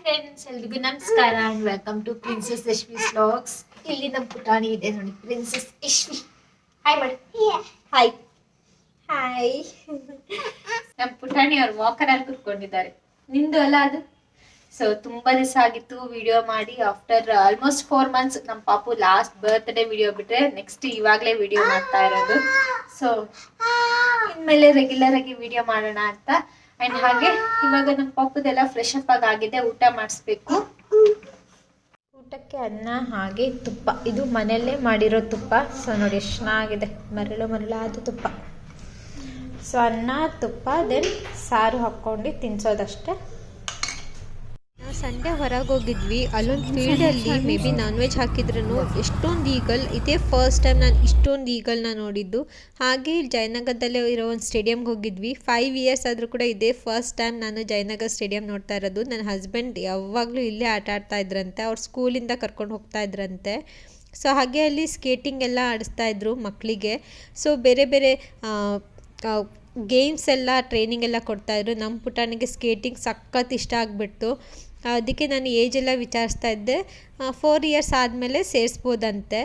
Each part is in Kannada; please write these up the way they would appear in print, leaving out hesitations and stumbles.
ಫ್ರೆಂಡ್ಸ್ ಎಲ್ರಿಗೂ ನಮಸ್ಕಾರ and welcome to princess Yashvi vlogs. ಇಲ್ಲಿ ನಮ್ಮ ಪುಟಾಣಿ ಇದೆ ನೋಡಿ, ಪ್ರಿನ್ಸೆಸ್ ಯಶ್ವಿ. ಹಾಯ್ ಮಾಡಿ. Hi hi. ನಮ್ಮ ಪುಟಾಣಿ ಅವ್ರು ವಾಕರಲ್ಲಿ ಕುತ್ಕೊಂಡಿದ್ದಾರೆ. ನಿಂದು ಅಲ್ಲ ಅದು. ಸೊ ತುಂಬಾ ದಿವಸ ಆಗಿತ್ತು ವಿಡಿಯೋ ಮಾಡಿ. ಆಫ್ಟರ್ ಆಲ್ಮೋಸ್ಟ್ 4 months ನಮ್ಮ ಪಾಪು ಲಾಸ್ಟ್ ಬರ್ತ್ಡೇ ವಿಡಿಯೋ ಬಿಟ್ರೆ ನೆಕ್ಸ್ಟ್ ಇವಾಗಲೇ ವಿಡಿಯೋ ಮಾಡ್ತಾ ಇರೋದು. ಸೊ ಇನ್ಮೇಲೆ ರೆಗ್ಯುಲರ್ ಆಗಿ ವಿಡಿಯೋ ಮಾಡೋಣ ಅಂತ. ಅಂಡ್ ಹಾಗೆ ಇವಾಗ ನಮ್ಮ ಪಾಪುದೆಲ್ಲ ಫ್ರೆಶ್ ಅಪ್ ಆಗಿದೆ, ಊಟ ಮಾಡಿಸ್ಬೇಕು. ಊಟಕ್ಕೆ ಅನ್ನ ಹಾಗೆ ತುಪ್ಪ, ಇದು ಮನೆಯಲ್ಲೇ ಮಾಡಿರೋ ತುಪ್ಪ. ಸೊ ನೋಡಿ ಎಷ್ಟು ಚೆನ್ನಾಗಿದೆ, ಮರಳಾದ ತುಪ್ಪ. ಸೊ ಅನ್ನ ತುಪ್ಪ ದೆನ್ ಸಾರು ಹಾಕ್ಕೊಂಡು ತಿನ್ಸೋದಷ್ಟೇ. ನಾವು ಸಂಡೇ ಹೊರಗೆ ಹೋಗಿದ್ವಿ. ಅಲ್ಲೊಂದು ಫೀಲ್ಡಲ್ಲಿ ಮೇ ಬಿ ನಾನ್ ವೆಜ್ ಹಾಕಿದ್ರು ಎಷ್ಟೊಂದು ಈಗಲ್, ಇದೇ ಫಸ್ಟ್ ಟೈಮ್ ನಾನು ಇಷ್ಟೊಂದು ಈಗಲ್ನ ನೋಡಿದ್ದು. ಹಾಗೆ ಜಯನಗರದಲ್ಲೇ ಇರೋ ಒಂದು ಸ್ಟೇಡಿಯಮ್ಗೆ ಹೋಗಿದ್ವಿ. 5 years ಆದರೂ ಕೂಡ ಇದೇ ಫಸ್ಟ್ ಟೈಮ್ ನಾನು ಜಯನಗರ ಸ್ಟೇಡಿಯಂ ನೋಡ್ತಾ ಇರೋದು. ನನ್ನ ಹಸ್ಬೆಂಡ್ ಯಾವಾಗಲೂ ಇಲ್ಲೇ ಆಟ ಆಡ್ತಾ ಇದ್ರಂತೆ, ಅವ್ರ ಸ್ಕೂಲಿಂದ ಕರ್ಕೊಂಡು ಹೋಗ್ತಾ ಇದ್ರಂತೆ. ಸೊ ಹಾಗೆ ಅಲ್ಲಿ ಸ್ಕೇಟಿಂಗ್ ಎಲ್ಲ ಆಡಿಸ್ತಾ ಇದ್ರು ಮಕ್ಕಳಿಗೆ. ಸೊ ಬೇರೆ ಬೇರೆ ಗೇಮ್ಸ್ ಎಲ್ಲ ಟ್ರೈನಿಂಗ್ ಎಲ್ಲ ಕೊಡ್ತಾಯಿದ್ರು. ನಮ್ಮ ಪುಟಾಣಿಗೆ ಸ್ಕೇಟಿಂಗ್ ಸಖತ್ ಇಷ್ಟ ಆಗಿಬಿಡ್ತು. ಅದಕ್ಕೆ ನಾನು ಏಜ್ ಎಲ್ಲ ವಿಚಾರಿಸ್ತಾ ಇದ್ದೆ. 4 years ಆದಮೇಲೆ ಸೇರಿಸ್ಬೋದಂತೆ.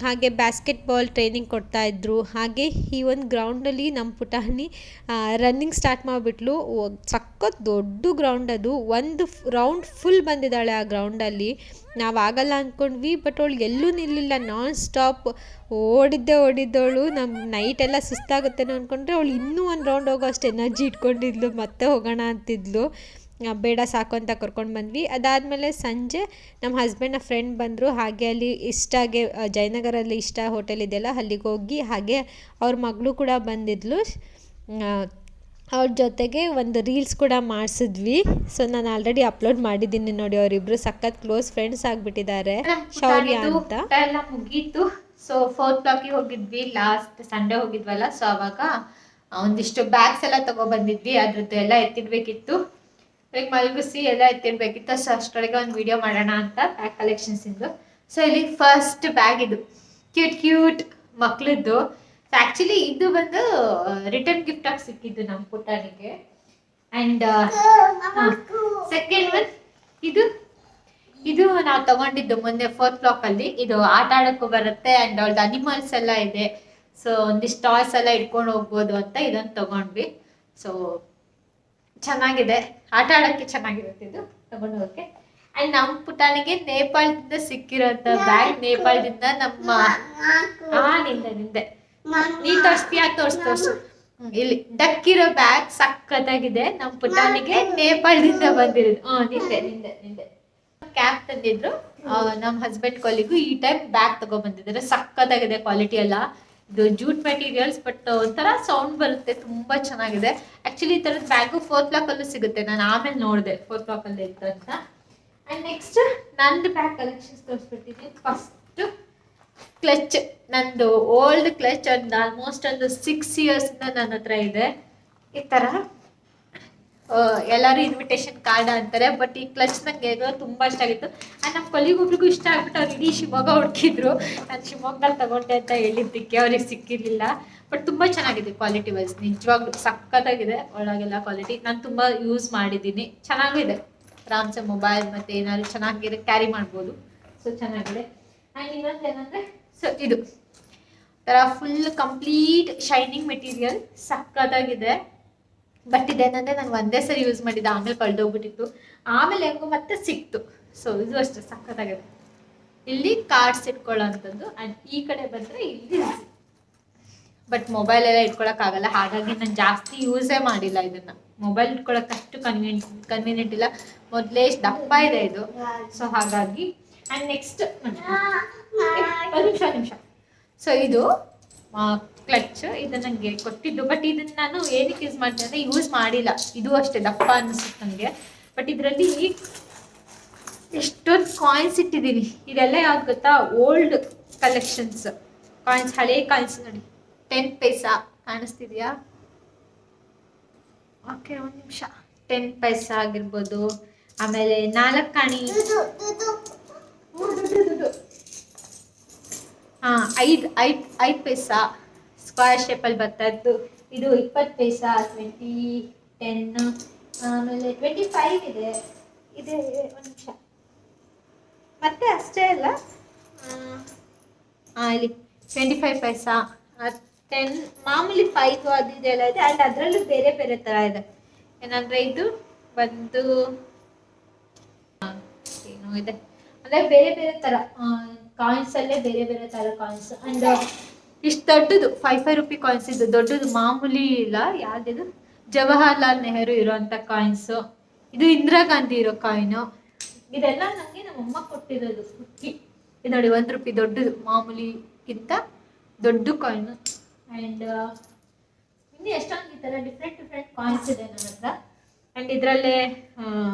ಹಾಗೆ ಬಾಸ್ಕೆಟ್ಬಾಲ್ ಟ್ರೈನಿಂಗ್ ಕೊಡ್ತಾಯಿದ್ರು. ಹಾಗೆ ಈ ಒಂದು ಗ್ರೌಂಡಲ್ಲಿ ನಮ್ಮ ಪುಟಾಣಿ ರನ್ನಿಂಗ್ ಸ್ಟಾರ್ಟ್ ಮಾಡಿಬಿಟ್ಲು. ಸಖತ್ ದೊಡ್ಡ ಗ್ರೌಂಡ್ ಅದು. ಒಂದು ರೌಂಡ್ ಫುಲ್ ಬಂದಿದ್ದಾಳೆ ಆ ಗ್ರೌಂಡಲ್ಲಿ. ನಾವು ಆಗಲ್ಲ ಅಂದ್ಕೊಂಡ್ವಿ, ಬಟ್ ಅವಳು ಎಲ್ಲೂ ನಿಲ್ಲಿಲ್ಲ, ನಾನ್ ಸ್ಟಾಪ್ ಓಡಿದ್ದವಳು. ನಮ್ಮ ನೈಟೆಲ್ಲ ಸುಸ್ತಾಗುತ್ತೇನೋ ಅಂದ್ಕೊಂಡ್ರೆ ಅವಳು ಇನ್ನೂ ಒಂದು ರೌಂಡ್ ಹೋಗೋ ಅಷ್ಟು ಎನರ್ಜಿ ಇಟ್ಕೊಂಡಿದ್ಲು. ಮತ್ತೆ ಹೋಗೋಣ ಅಂತಿದ್ಲು. ಬೇಡ ಸಾಕು ಅಂತ ಕರ್ಕೊಂಡು ಬಂದ್ವಿ. ಅದಾದಮೇಲೆ ಸಂಜೆ ನಮ್ಮ ಹಸ್ಬೆಂಡ್ನ ಫ್ರೆಂಡ್ ಬಂದರು. ಹಾಗೆ ಅಲ್ಲಿ ಇಷ್ಟಾಗೆ ಜಯನಗರಲ್ಲಿ ಇಷ್ಟ ಹೋಟೆಲ್ ಇದೆಯಲ್ಲ ಅಲ್ಲಿಗೆ ಹೋಗಿ, ಹಾಗೆ ಅವ್ರ ಮಗಳು ಕೂಡ ಬಂದಿದ್ಲು. ಅವ್ರ ಜೊತೆಗೆ ಒಂದು ರೀಲ್ಸ್ ಕೂಡ ಮಾಡಿಸಿದ್ವಿ. ಸೊ ನಾನು ಆಲ್ರೆಡಿ ಅಪ್ಲೋಡ್ ಮಾಡಿದ್ದೀನಿ ನೋಡಿ. ಅವರಿಬ್ಬರು ಸಖತ್ ಕ್ಲೋಸ್ ಫ್ರೆಂಡ್ಸ್ ಆಗಿಬಿಟ್ಟಿದ್ದಾರೆ, ಶೌರ್ಯ ಅಂತ. ಎಲ್ಲ ಮುಗೀತು. ಸೊ 4 o'clock ಹೋಗಿದ್ವಿ, ಲಾಸ್ಟ್ ಸಂಡೇ ಹೋಗಿದ್ವಲ್ಲ. ಸೊ ಅವಾಗ ಒಂದಿಷ್ಟು ಬ್ಯಾಗ್ಸ್ ಎಲ್ಲ ತಗೊಬಂದಿದ್ವಿ. ಅದ್ರದ್ದು ಎಲ್ಲ ಎತ್ತಿಡ್ಬೇಕಿತ್ತು, ಈಗ ಮಲಗಿಸಿ ಎಲ್ಲ ಎತ್ತಿಡ್ಬೇಕಿತ್ತು. ಸೊ ಅಷ್ಟರೊಳಗೆ ಒಂದು ವಿಡಿಯೋ ಮಾಡೋಣ ಅಂತ ಬ್ಯಾಗ್ ಕಲೆಕ್ಷನ್ಸ್ ಇಂದು. ಸೊ ಇಲ್ಲಿ ಫಸ್ಟ್ ಬ್ಯಾಗ್, ಇದು ಕ್ಯೂಟ್ ಮಕ್ಳದ್ದು. ಆಕ್ಚುಲಿ ಇದು ಬಂದು ರಿಟರ್ನ್ ಗಿಫ್ಟ್ ಆಗಿ ಸಿಕ್ಕಿದ್ದು ನಮ್ಮ ಪುಟಾಣಿಗೆ. ಅಂಡ್ ಸೆಕೆಂಡ್ ಒನ್ ಇದು ನಾವು ತಗೊಂಡಿದ್ದು ಮೊನ್ನೆ 4th block ಅಲ್ಲಿ. ಇದು ಆಟ ಆಡಕ್ಕೂ ಬರುತ್ತೆ ಅಂಡ್ ಅವ್ಳದ್ದು ಅನಿಮಲ್ಸ್ ಎಲ್ಲ ಇದೆ. ಸೊ ಒಂದಿಷ್ಟು ಟಾಯ್ಸ್ ಎಲ್ಲ ಇಟ್ಕೊಂಡು ಹೋಗ್ಬೋದು ಅಂತ ಇದನ್ನು ತಗೊಂಡ್ವಿ. ಸೊ ಚೆನ್ನಾಗಿದೆ, ಆಟ ಆಡಕ್ಕೆ ಚೆನ್ನಾಗಿರುತ್ತೆ ಇದು ತಗೊಂಡು ಹೋಗಕ್ಕೆ. ಅಂಡ್ ನಮ್ಮ ಪುಟಾಣಿಗೆ ನೇಪಾಳದಿಂದ ಸಿಕ್ಕಿರೋಂಥ ಬ್ಯಾಗ್. ನೇಪಾಳದಿಂದ ನಮ್ಮ ನಿಂದೆ ನೀ ತೋರಿಸ್ತೀಯಾ? ತೋರ್ಸು. ಇಲ್ಲಿ ಡಕ್ಕಿರೋ ಬ್ಯಾಗ್ ಸಖತ್ತಾಗಿದೆ. ನಮ್ಮ ಪುಟಾಣಿಗೆ ನೇಪಾಳದಿಂದ ಬಂದಿರೋದು. ನಿಂದೆ ಕ್ಯಾಪ್ ತಂದಿದ್ರು ನಮ್ಮ ಹಸ್ಬೆಂಡ್ ಕೊಲಿಗೂ. ಈ ಟೈಮ್ ಬ್ಯಾಗ್ ತಗೊಬಂದಿದ್ದಾರೆ. ಸಖತ್ತಾಗಿದೆ ಕ್ವಾಲಿಟಿ ಎಲ್ಲ. ಇದು ಜೂಟ್ ಮೆಟೀರಿಯಲ್ಸ್, ಬಟ್ ಒಂಥರ ಸೌಂಡ್ ಬರುತ್ತೆ, ತುಂಬಾ ಚೆನ್ನಾಗಿದೆ. ಆಕ್ಚುಲಿ ಈ ತರದ ಬ್ಯಾಗು 4th block ಅಲ್ಲೂ ಸಿಗುತ್ತೆ. ನಾನು ಆಮೇಲೆ ನೋಡಿದೆ 4th block ಅಲ್ಲಿ ಇತ್ತು ಅಂತ. ಅಂಡ್ ನೆಕ್ಸ್ಟ್ ನಂದು ಬ್ಯಾಗ್ ಕಲೆಕ್ಷನ್ಸ್ ತೋರಿಸ್ಬಿಡ್ತೀನಿ. ಫಸ್ಟ್ ಕ್ಲಚ್, ನಂದು ಓಲ್ಡ್ ಕ್ಲಚ್. ಒಂದು ಆಲ್ಮೋಸ್ಟ್ ಒಂದು 6 years ಇಂದ ನನ್ನ ಹತ್ರ ಇದೆ. ಈ ತರ ಎಲ್ಲರೂ ಇನ್ವಿಟೇಷನ್ ಕಾರ್ಡ್ ಅಂತಾರೆ, ಬಟ್ ಈ ಕ್ಲಚ್ ನಂಗೆ ತುಂಬಾ ಇಷ್ಟ ಆಗಿತ್ತು. ಅಂಡ್ ನಮ್ಮ ಕೊಲಿಗೊಬ್ರಿಗೂ ಇಷ್ಟ ಆಗ್ಬಿಟ್ಟು ಅವ್ರು ಇಡೀ ಶಿವಮೊಗ್ಗ ಹುಡುಕಿದ್ರು. ನಾನು ಶಿವಮೊಗ್ಗದಲ್ಲಿ ತಗೊಂಡೆ ಅಂತ ಹೇಳಿದ್ದಕ್ಕೆ ಅವ್ರಿಗೆ ಸಿಕ್ಕಿರ್ಲಿಲ್ಲ. ಬಟ್ ತುಂಬಾ ಚೆನ್ನಾಗಿದೆ ಕ್ವಾಲಿಟಿ ವೈಸ್, ನಿಜವಾಗ್ಲೂ ಸಖತ್ತಾಗಿದೆ ಒಳಗೆಲ್ಲ ಕ್ವಾಲಿಟಿ. ನಾನು ತುಂಬಾ ಯೂಸ್ ಮಾಡಿದ್ದೀನಿ, ಚೆನ್ನಾಗಿದೆ. ಆರಾಮ್ಸೆ ಮೊಬೈಲ್ ಮತ್ತೆ ಏನಾದ್ರು ಚೆನ್ನಾಗಿದೆ ಕ್ಯಾರಿ ಮಾಡ್ಬೋದು. ಸೊ ಚೆನ್ನಾಗಿದೆ. ಅಂಡ್ ಇನ್ನೊಂದು ಏನಂದ್ರೆ, ಸೊ ಇದು ತರ ಫುಲ್ ಕಂಪ್ಲೀಟ್ ಶೈನಿಂಗ್ ಮೆಟೀರಿಯಲ್, ಸಖತ್ತಾಗಿದೆ. ಬಟ್ ಇದೇನಂದ್ರೆ ನಾನು ಒಂದೇ ಸರಿ ಯೂಸ್ ಮಾಡಿದ್ದೆ, ಆಮೇಲೆ ಕಳೆದೋಗ್ಬಿಟ್ಟಿತ್ತು. ಆಮೇಲೆ ಹೆಂಗೋ ಮತ್ತೆ ಸಿಕ್ತು. ಸೊ ಇದು ಅಷ್ಟೇ ಸಖತ್ತಾಗಿದೆ. ಇಲ್ಲಿ ಕಾರ್ಡ್ಸ್ ಇಟ್ಕೊಳ್ಳೋ ಅಂಥದ್ದು. ಅಂಡ್ ಈ ಕಡೆ ಬಂದ್ರೆ ಇಲ್ಲಿ, ಬಟ್ ಮೊಬೈಲ್ ಎಲ್ಲ ಇಟ್ಕೊಳಕ್ಕಾಗಲ್ಲ, ಹಾಗಾಗಿ ನಾನು ಜಾಸ್ತಿ ಯೂಸೇ ಮಾಡಿಲ್ಲ ಇದನ್ನ. ಮೊಬೈಲ್ ಇಟ್ಕೊಳಕ್ ಅಷ್ಟು ಕನ್ವೀನಿಯಂಟ್ ಇಲ್ಲ, ಮೊದಲೇ ದಪ್ಪ ಇದೆ ಇದು. ಸೊ ಹಾಗಾಗಿ. ಅಂಡ್ ನೆಕ್ಸ್ಟ್ ನಿಮಿಷ. ಸೊ ಇದು ಕ್ಲಚ್, ಇದು ನನಗೆ ಕೊಟ್ಟಿದ್ದು. ಬಟ್ ಇದನ್ನ ನಾನು ಏನಕ್ಕೆ ಯೂಸ್ ಮಾಡ್ತೀನಿ ಅಂದರೆ ಯೂಸ್ ಮಾಡಿಲ್ಲ. ಇದು ಅಷ್ಟೇ ದಪ್ಪ ಅನಿಸುತ್ತೆ ನನಗೆ. ಬಟ್ ಇದರಲ್ಲಿ ಎಷ್ಟೊಂದು ಕಾಯಿನ್ಸ್ ಇಟ್ಟಿದ್ದೀನಿ. ಇದೆಲ್ಲ ಯಾವ್ದು ಗೊತ್ತಾ? ಓಲ್ಡ್ ಕಲೆಕ್ಷನ್ಸ್ ಕಾಯಿನ್ಸ್, ಹಳೆ ಕಾಯಿನ್ಸ್ ನೋಡಿ. 10 ಪೈಸಾ ಕಾಣಿಸ್ತಿದ್ಯಾ? ಓಕೆ, ಒಂದು ನಿಮಿಷ. 10 ಪೈಸಾ ಆಗಿರ್ಬೋದು. ಆಮೇಲೆ 4 ಆಣಿ, 5 ಪೈಸಾ ಸ್ಕ್ವೇರ್ ಶೇಪಲ್ಲಿ ಬರ್ತಾ ಇತ್ತು. ಇದು 20 ಪೈಸಾ, 20, 10, ಆಮೇಲೆ 25 ಇದೆ. ಇದೆ ಒಂದು ನಿಮಿಷ. ಮತ್ತೆ ಅಷ್ಟೇ ಅಲ್ಲ, ಇಲ್ಲಿ 25 ಪೈಸಾ, 10 ಮಾಮೂಲಿ 5 ಅದು ಇದೆಲ್ಲ ಇದೆ. ಆ್ಯಂಡ್ ಅದರಲ್ಲೂ ಬೇರೆ ಬೇರೆ ಥರ ಇದೆ. ಏನಂದರೆ ಇದು ಒಂದು ಏನು ಇದೆ ಅಂದರೆ ಬೇರೆ ಬೇರೆ ಥರ ಕಾಯಿನ್ಸಲ್ಲೇ ಬೇರೆ ಬೇರೆ ಥರ ಕಾಯಿನ್ಸ್. ಆ್ಯಂಡ್ ಇಷ್ಟು ದೊಡ್ಡದು 5 ರೂಪಿ ಕಾಯಿನ್ಸ್, ಇದು ದೊಡ್ಡದು ಮಾಮೂಲಿ ಇಲ್ಲ. ಯಾವುದಿದು ಜವಾಹರ್ಲಾಲ್ ನೆಹರು ಇರೋಂಥ ಕಾಯಿನ್ಸು, ಇದು ಇಂದಿರಾ ಗಾಂಧಿ ಇರೋ ಕಾಯಿನು. ಇದೆಲ್ಲ ನನಗೆ ನಮ್ಮಮ್ಮ ಕೊಟ್ಟಿರೋದು ಹುಟ್ಟಿ. ಇದು ನೋಡಿ 1 ರೂಪಿ ದೊಡ್ಡದು, ಮಾಮೂಲಿಗಿಂತ ದೊಡ್ಡ ಕಾಯಿನು. ಆ್ಯಂಡ್ ಇನ್ನು ಎಷ್ಟೊಂದು ಈ ಥರ ಡಿಫ್ರೆಂಟ್ ಕಾಯಿನ್ಸ್ ಇದೆ ನನ್ನ ಹತ್ರ. ಆ್ಯಂಡ್ ಇದರಲ್ಲೇ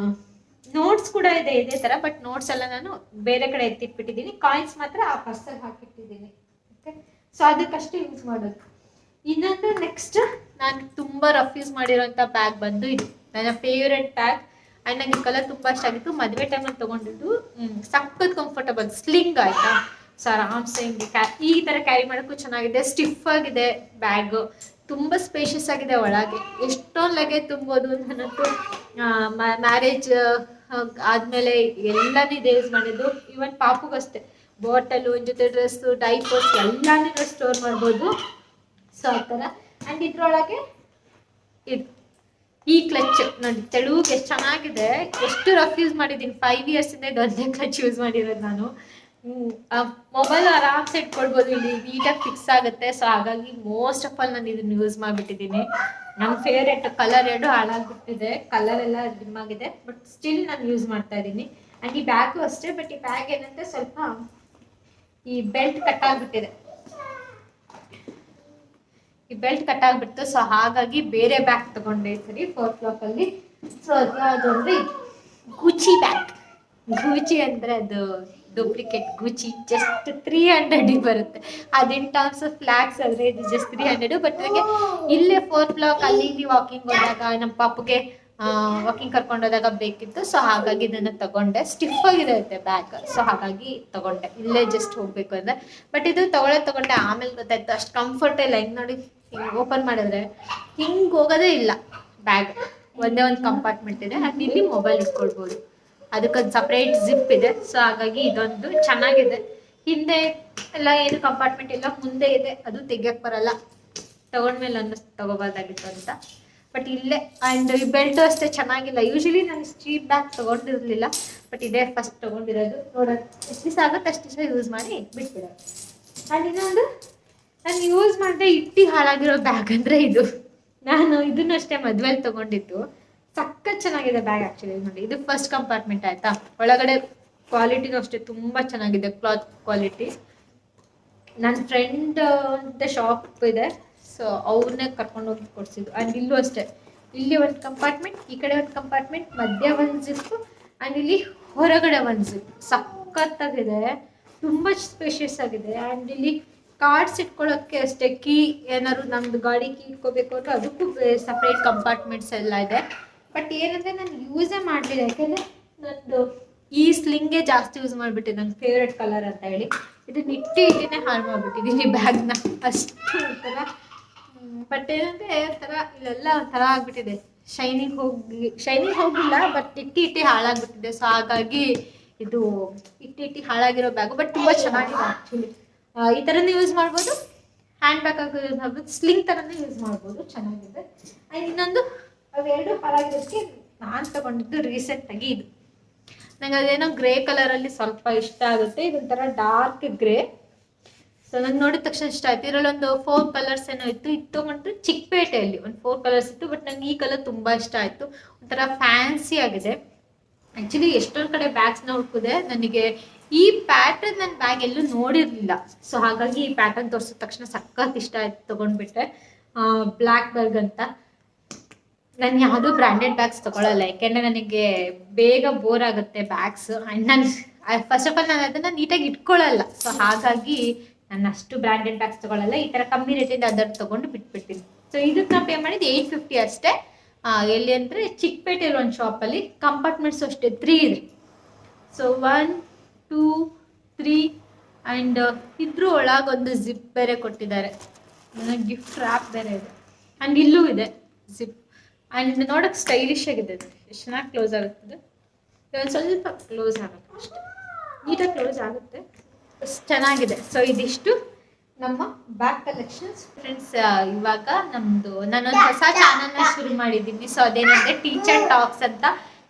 ನೋಟ್ಸ್ ಕೂಡ ಇದೆ ಇದೇ ಥರ. ಬಟ್ ನೋಟ್ಸ್ ಎಲ್ಲ ನಾನು ಬೇರೆ ಕಡೆ ಎತ್ತಿಟ್ಬಿಟ್ಟಿದ್ದೀನಿ. ಕಾಯಿನ್ಸ್ ಮಾತ್ರ ಆ ಪರ್ಸಲ್ಲಿ ಹಾಕಿಟ್ಟಿದ್ದೀನಿ. ಓಕೆ, ಸೊ ಅದಕ್ಕಷ್ಟೇ ಯೂಸ್ ಮಾಡೋದು. ಇನ್ನೊಂದು ನೆಕ್ಸ್ಟ್ ನಾನು ತುಂಬ ರಫ್ ಯೂಸ್ ಮಾಡಿರೋಂಥ ಬ್ಯಾಗ್ ಬಂದು ಇದು ನನ್ನ ಫೇವ್ರೆಟ್ ಬ್ಯಾಗ್. ಆ್ಯಂಡ್ ನನಗೆ ಕಲರ್ ತುಂಬ ಇಷ್ಟ ಆಗಿತ್ತು. ಮದುವೆ ಟೈಮಲ್ಲಿ ತೊಗೊಂಡಿದ್ದು. ಸಖತ್ ಕಂಫರ್ಟಬಲ್, ಸ್ಲಿಂಗ್ ಆಯಿತಾ. ಸೊ ಆರಾಮ್ಸೆ ಹಿಂಗೆ ಈ ಥರ ಕ್ಯಾರಿ ಮಾಡೋಕ್ಕೂ ಚೆನ್ನಾಗಿದೆ. ಸ್ಟಿಫ್ ಆಗಿದೆ ಬ್ಯಾಗು, ತುಂಬ ಸ್ಪೇಷಿಯಸ್ ಆಗಿದೆ. ಒಳಗೆ ಎಷ್ಟೊಂದು ಲಗೇಜ್ ತುಂಬೋದು. ನಾನಂತೂ ಮ್ಯಾರೇಜ್ ಆದಮೇಲೆ ಎಲ್ಲನೂ ಇದೆ ಯೂಸ್ ಮಾಡಿದ್ದು. ಈವನ್ ಪಾಪುಗಷ್ಟೇ ಬಾಟಲು, ಜೊತೆ ಡ್ರೆಸ್ಸು, ಡೈಪರ್ಸ್ ಎಲ್ಲನೂ ಸ್ಟೋರ್ ಮಾಡ್ಬೋದು. ಸೊ ಆ ಥರ. ಆ್ಯಂಡ್ ಇದ್ರೊಳಗೆ ಇದು ಈ ಕ್ಲಚ್ ನೋಡಿ, ತೆಳುಗೆ ಎಷ್ಟು ಚೆನ್ನಾಗಿದೆ. ಎಷ್ಟು ರಫ್ ಯೂಸ್ ಮಾಡಿದ್ದೀನಿ. 5 ಇಯರ್ಸಿಂದ ಇದೊಂದೇ ಕ್ಲಚ್ ಯೂಸ್ ಮಾಡಿರೋದು ನಾನು. ಮೊಬೈಲ್ ಆರಾಮ್ಸೆ ಇಟ್ಕೊಳ್ಬೋದು, ಇಲ್ಲಿ ನೀಟಾಗಿ ಫಿಕ್ಸ್ ಆಗುತ್ತೆ. ಸೊ ಹಾಗಾಗಿ ಮೋಸ್ಟ್ ಆಫ್ ಆಲ್ ನಾನು ಇದನ್ನು ಯೂಸ್ ಮಾಡಿಬಿಟ್ಟಿದ್ದೀನಿ. ನನ್ನ ಫೇವ್ರೆಟ್ ಕಲರ್ 2 ಹಾಳಾಗ್ಬಿಟ್ಟಿದೆ, ಕಲರ್ ಎಲ್ಲ ಡಿಮ್ ಆಗಿದೆ. ಬಟ್ ಸ್ಟಿಲ್ ನಾನು ಯೂಸ್ ಮಾಡ್ತಾ ಇದ್ದೀನಿ. ಆ್ಯಂಡ್ ಈ ಬ್ಯಾಗು ಅಷ್ಟೇ. ಬಟ್ ಈ ಬ್ಯಾಗ್ ಏನಂದರೆ ಸ್ವಲ್ಪ ಈ ಬೆಲ್ಟ್ ಕಟ್ ಆಗಿಬಿಟ್ಟಿದೆ. ಈ ಬೆಲ್ಟ್ ಕಟ್ ಆಗಿಬಿಡ್ತು. ಸೊ ಹಾಗಾಗಿ ಬೇರೆ ಬ್ಯಾಗ್ ತಗೊಂಡೆ ಸರಿ 4 ಕ್ಲಾಕಲ್ಲಿ. ಸೊ ಅದು ಯಾವುದು ಅಂದರೆ ಗುಚಿ ಬ್ಯಾಗ್. ಗುಚಿ ಅಂದರೆ ಅದು ಡೂಪ್ಲಿಕೇಟ್ ಗುಚಿ. ಜಸ್ಟ್ 300 ಬರುತ್ತೆ. ಅದು ಇನ್ ಟರ್ಮ್ಸ್ ಆಫ್ ಫ್ಲಾಗ್ಸ್ ಆದರೆ ಇದು ಜಸ್ಟ್ 300. ಬಟ್ ನನಗೆ ಇಲ್ಲೇ 4 ಬ್ಲಾಕ್ ಅಲ್ಲಿ ಇಲ್ಲಿ ವಾಕಿಂಗ್ ಹೋದಾಗ ನಮ್ಮ ಪಾಪುಗೆ ವಾಕಿಂಗ್ ಕರ್ಕೊಂಡು ಹೋದಾಗ ಬೇಕಿತ್ತು. ಸೊ ಹಾಗಾಗಿ ಇದನ್ನು ತಗೊಂಡೆ. ಸ್ಟಿಫ್ ಆಗಿರುತ್ತೆ ಬ್ಯಾಗ್. ಸೊ ಹಾಗಾಗಿ ತಗೊಂಡೆ, ಇಲ್ಲೇ ಜಸ್ಟ್ ಹೋಗ್ಬೇಕು ಅಂದರೆ. ಬಟ್ ಇದು ತಗೊಂಡೆ. ಆಮೇಲೆ ಗೊತ್ತಾಯ್ತು ಅಷ್ಟು ಕಂಫರ್ಟ್ ಇಲ್ಲ. ಹಿಂಗೆ ನೋಡಿ, ಹಿಂಗೆ ಓಪನ್ ಮಾಡಿದ್ರೆ ಹಿಂಗೆ ಹೋಗೋದೇ ಇಲ್ಲ ಬ್ಯಾಗ್. ಒಂದೇ ಒಂದು ಕಂಪಾರ್ಟ್ಮೆಂಟ್ ಇದೆ. ಅದು ಇಲ್ಲಿ ಮೊಬೈಲ್ ಇಟ್ಕೊಳ್ಬೋದು. ಅದಕ್ಕೊಂದು ಸಪ್ರೇಟ್ ಜಿಪ್ ಇದೆ. ಸೊ ಹಾಗಾಗಿ ಇದೊಂದು ಚೆನ್ನಾಗಿದೆ. ಹಿಂದೆ ಎಲ್ಲ ಏನು ಕಂಪಾರ್ಟ್ಮೆಂಟ್ ಇಲ್ಲ, ಮುಂದೆ ಇದೆ. ಅದು ತೆಗಿಯಕ್ಕೆ ಬರಲ್ಲ. ತಗೊಂಡ್ಮೇಲೆ ಅನ್ನಿಸ್ತು ತಗೋಬಾರ್ದಾಗಿತ್ತು ಅಂತ. ಬಟ್ ಇಲ್ಲೇ. ಆ್ಯಂಡ್ ಈ ಬೆಲ್ಟು ಅಷ್ಟೇ ಚೆನ್ನಾಗಿಲ್ಲ. ಯೂಶಲಿ ನಾನು ಸ್ಟ್ರೀಟ್ ಬ್ಯಾಗ್ ತೊಗೊಂಡಿರಲಿಲ್ಲ. ಬಟ್ ಇದೇ ಫಸ್ಟ್ ತೊಗೊಂಡಿರೋದು. ನೋಡೋಣ ಎಷ್ಟು ದಿವಸ ಆಗುತ್ತೆ ಅಷ್ಟು ದಿವಸ ಯೂಸ್ ಮಾಡಿ ಬಿಟ್ಬಿಡೋದು. ಆ್ಯಂಡ್ ಇನ್ನೊಂದು ನಾನು ಯೂಸ್ ಮಾಡಿದೆ ಇಟ್ಟು ಹಾಳಾಗಿರೋ ಬ್ಯಾಗ್ ಅಂದರೆ ಇದು. ನಾನು ಇದನ್ನು ಅಷ್ಟೇ ಮದುವೆಲಿ ತೊಗೊಂಡಿದ್ದು. ಸಖತ್ ಚೆನ್ನಾಗಿದೆ ಬ್ಯಾಗ್ ಆ್ಯಕ್ಚುಲಿ. ನೋಡಿ, ಇದು ಫಸ್ಟ್ ಕಂಪಾರ್ಟ್ಮೆಂಟ್ ಆಯಿತಾ. ಒಳಗಡೆ ಕ್ವಾಲಿಟಿನೂ ಅಷ್ಟೇ ತುಂಬ ಚೆನ್ನಾಗಿದೆ, ಕ್ಲಾತ್ ಕ್ವಾಲಿಟಿ. ನನ್ನ ಫ್ರೆಂಡ್ ಅಂತ ಶಾಪ್ ಇದೆ. ಸೊ ಅವ್ರನ್ನೇ ಕರ್ಕೊಂಡೋಗಿ ಕೊಡಿಸಿದ್ದು. ಆ್ಯಂಡ್ ಇಲ್ಲೂ ಅಷ್ಟೇ, ಇಲ್ಲಿ ಒಂದು ಕಂಪಾರ್ಟ್ಮೆಂಟ್, ಈ ಕಡೆ ಒಂದು ಕಂಪಾರ್ಟ್ಮೆಂಟ್, ಮಧ್ಯ ಒಂದು ಜಿಪ್ಪು, ಆ್ಯಂಡ್ ಇಲ್ಲಿ ಹೊರಗಡೆ ಒಂದು ಜಿಪ್. ಸಖತ್ತಾಗಿದೆ, ತುಂಬ ಸ್ಪೇಷಿಯಸ್ ಆಗಿದೆ. ಆ್ಯಂಡ್ ಇಲ್ಲಿ ಕಾರ್ಡ್ಸ್ ಇಟ್ಕೊಳ್ಳೋಕ್ಕೆ ಅಷ್ಟೇ, ಕೀ ಏನಾದ್ರು ನಮ್ಮದು ಗಾಡಿ ಕೀ ಇಟ್ಕೋಬೇಕು ಅಂದರೆ ಅದಕ್ಕೂ ಸಪ್ರೇಟ್ ಕಂಪಾರ್ಟ್ಮೆಂಟ್ಸ್ ಎಲ್ಲ ಇದೆ. ಬಟ್ ಏನಂದರೆ ನಾನು ಯೂಸೇ ಮಾಡಲಿಲ್ಲ. ಯಾಕೆಂದರೆ ನಂದು ಈ ಸ್ಲಿಂಗೇ ಜಾಸ್ತಿ ಯೂಸ್ ಮಾಡಿಬಿಟ್ಟೆ, ನನ್ನ ಫೇವ್ರೆಟ್ ಕಲರ್ ಅಂತ ಹೇಳಿ. ಇದನ್ನ ಇಟ್ಟಿನೇ ಹಾಳು ಮಾಡಿಬಿಟ್ಟಿದ್ದೀನಿ ಬ್ಯಾಗ್ನ, ಅಷ್ಟು ಒಂಥರ. ಬಟ್ ಏನಂದರೆ ಒಂಥರ ಇಲ್ಲೆಲ್ಲ ಒಂಥರ ಆಗಿಬಿಟ್ಟಿದೆ. ಶೈನಿಂಗ್ ಹೋಗಿಲ್ಲ, ಬಟ್ ಇಟ್ಟಿ ಹಾಳಾಗ್ಬಿಟ್ಟಿದೆ. ಸೊ ಹಾಗಾಗಿ ಇದು ಇಟ್ಟಿ ಹಾಳಾಗಿರೋ ಬ್ಯಾಗು. ಬಟ್ ತುಂಬ ಚೆನ್ನಾಗಿದೆ ಆ್ಯಕ್ಚುಲಿ. ಈ ಥರನೇ ಯೂಸ್ ಮಾಡ್ಬೋದು, ಹ್ಯಾಂಡ್ ಬ್ಯಾಗ್ ಆಗಿ ಯೂಸ್ ಮಾಡ್ಬೋದು, ಸ್ಲಿಂಗ್ ಥರನೇ ಯೂಸ್ ಮಾಡ್ಬೋದು, ಚೆನ್ನಾಗಿದೆ. ಆ್ಯಂಡ್ ಇನ್ನೊಂದು ಅವೆರಡು ಹಾಳಾಗಿರೋದಕ್ಕೆ ನಾನು ತಗೊಂಡಿದ್ದು ರೀಸೆಂಟಾಗಿ ಇದು. ನಂಗೆ ಅದೇನೋ ಗ್ರೇ ಕಲರಲ್ಲಿ ಸ್ವಲ್ಪ ಇಷ್ಟ ಆಗುತ್ತೆ. ಇದೊಂಥರ ಡಾರ್ಕ್ ಗ್ರೇ. ಸೊ ನಂಗೆ ನೋಡಿದ ತಕ್ಷಣ ಇಷ್ಟ ಆಯ್ತು. ಇದರಲ್ಲೊಂದು 4 ಕಲರ್ಸ್ ಏನೋ ಇತ್ತು. ಇದು ತೊಗೊಂಡ್ರೆ ಚಿಕ್ಕಪೇಟೆಯಲ್ಲಿ ಒಂದು 4 ಕಲರ್ಸ್ ಇತ್ತು. ಬಟ್ ನಂಗೆ ಈ ಕಲರ್ ತುಂಬ ಇಷ್ಟ ಆಯಿತು. ಒಂಥರ ಫ್ಯಾನ್ಸಿ ಆಗಿದೆ. ಆ್ಯಕ್ಚುಲಿ ಎಷ್ಟೊಂದು ಕಡೆ ಬ್ಯಾಗ್ಸ್ನ ಹುಡುಕಿದೆ, ನನಗೆ ಈ ಪ್ಯಾಟರ್ನ್ ನನ್ನ ಬ್ಯಾಗ್ ಎಲ್ಲೂ ನೋಡಿರಲಿಲ್ಲ. ಸೊ ಹಾಗಾಗಿ ಈ ಪ್ಯಾಟರ್ನ್ ತೋರಿಸಿದ ತಕ್ಷಣ ಸಖತ್ ಇಷ್ಟ ಆಯ್ತು, ತೊಗೊಂಡ್ಬಿಟ್ಟೆ. ಬ್ಲ್ಯಾಕ್ ಬರ್ಗ್ ಅಂತ. ನಾನು ಯಾವುದೂ ಬ್ರ್ಯಾಂಡೆಡ್ ಬ್ಯಾಗ್ಸ್ ತೊಗೊಳ್ಳಲ್ಲ, ಯಾಕೆಂದರೆ ನನಗೆ ಬೇಗ ಬೋರ್ ಆಗುತ್ತೆ ಬ್ಯಾಗ್ಸ್. ಆ್ಯಂಡ್ ನಾನು ಫಸ್ಟ್ ಆಫ್ ಆಲ್ ನಾನು ಅದನ್ನು ನೀಟಾಗಿ ಇಟ್ಕೊಳ್ಳಲ್ಲ. ಸೊ ಹಾಗಾಗಿ ನಾನು ಅಷ್ಟು ಬ್ರ್ಯಾಂಡೆಡ್ ಬ್ಯಾಗ್ಸ್ ತೊಗೊಳ್ಳಲ್ಲ. ಈ ಥರ ಕಮ್ಮಿ ರೇಟಿಂದ ಅದನ್ನು ತೊಗೊಂಡು ಬಿಟ್ಬಿಡ್ತೀನಿ. ಸೊ ಇದಕ್ಕೆ ನಾನು ಪೇ ಮಾಡಿದ್ದು 850 ಅಷ್ಟೇ. ಎಲ್ಲಿ ಅಂದರೆ ಚಿಕ್ಕಪೇಟೆಯಲ್ಲಿ ಒಂದು ಶಾಪಲ್ಲಿ. ಕಂಪಾರ್ಟ್ಮೆಂಟ್ಸು ಅಷ್ಟೇ 3 ಇದೆ. ಸೊ 1, 2, 3 ಆ್ಯಂಡ್ ಇದ್ರ ಒಳಗೊಂದು ಜಿಪ್ ಬೇರೆ ಕೊಟ್ಟಿದ್ದಾರೆ. ನನಗೆ ಗಿಫ್ಟ್ ರ್ಯಾಪ್ ಬೇರೆ ಇದೆ. ಆ್ಯಂಡ್ ಇಲ್ಲೂ ಇದೆ ಜಿಪ್. ಆ್ಯಂಡ್ ನೋಡೋಕ್ಕೆ ಸ್ಟೈಲಿಶ್ ಆಗಿದೆ. ಎಷ್ಟು ಚೆನ್ನಾಗಿ ಕ್ಲೋಸ್ ಆಗುತ್ತದೆ. ಇದೊಂದು ಸ್ವಲ್ಪ ಕ್ಲೋಸ್ ಆಗುತ್ತೆ ಅಷ್ಟೇ, ನೀಟಾಗಿ ಕ್ಲೋಸ್ ಆಗುತ್ತೆ, ಚೆನ್ನಾಗಿದೆ. ಸೊ ಇದಿಷ್ಟು ನಮ್ಮ ಬ್ಯಾಗ್ ಕಲೆಕ್ಷನ್ಸ್ ಫ್ರೆಂಡ್ಸ್. ಇವಾಗ ನಾನೊಂದು ಹೊಸ ಚಾನಲ್ನ ಶುರು ಮಾಡಿದ್ದೀನಿ. ಸೊ ಅದೇನಂದ್ರೆ ಟೀಚರ್ ಟಾಕ್ಸ್ ಅಂತ.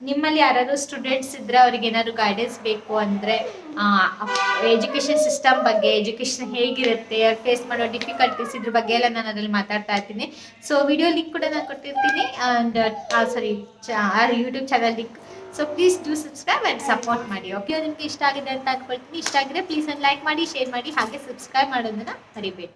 ನಿಮ್ಮಲ್ಲಿ ಯಾರಾದ್ರು ಸ್ಟೂಡೆಂಟ್ಸ್ ಇದ್ರೆ ಅವ್ರಿಗೆ ಏನಾದ್ರು ಗೈಡೆನ್ಸ್ ಬೇಕು ಅಂದರೆ ಎಜುಕೇಷನ್ ಸಿಸ್ಟಮ್ ಬಗ್ಗೆ, ಎಜುಕೇಷನ್ ಹೇಗಿರುತ್ತೆ, ಫೇಸ್ ಮಾಡೋ ಡಿಫಿಕಲ್ಟೀಸ್ ಇದ್ರ ಬಗ್ಗೆ ಎಲ್ಲ ನಾನು ಅದರಲ್ಲಿ ಮಾತಾಡ್ತಾ ಇರ್ತೀನಿ. ಸೊ ವಿಡಿಯೋ ಲಿಂಕ್ ಕೂಡ ನಾನು ಕೊಟ್ಟಿರ್ತೀನಿ, and YouTube channel link. So please do subscribe and support ಮಾಡಿ. ಓಕೆ, ನಿಮಗೆ ಇಷ್ಟ ಆಗಿದೆ ಅಂತ ಅಂದ್ಕೊಳ್ತೀನಿ. ಇಷ್ಟ ಆಗಿದ್ರೆ ಪ್ಲೀಸ್ ಒಂದು ಲೈಕ್ ಮಾಡಿ, ಶೇರ್ ಮಾಡಿ, ಹಾಗೆ ಸಬ್ಸ್ಕ್ರೈಬ್ ಮಾಡೋದನ್ನ ಮರಿಬೇಡಿ.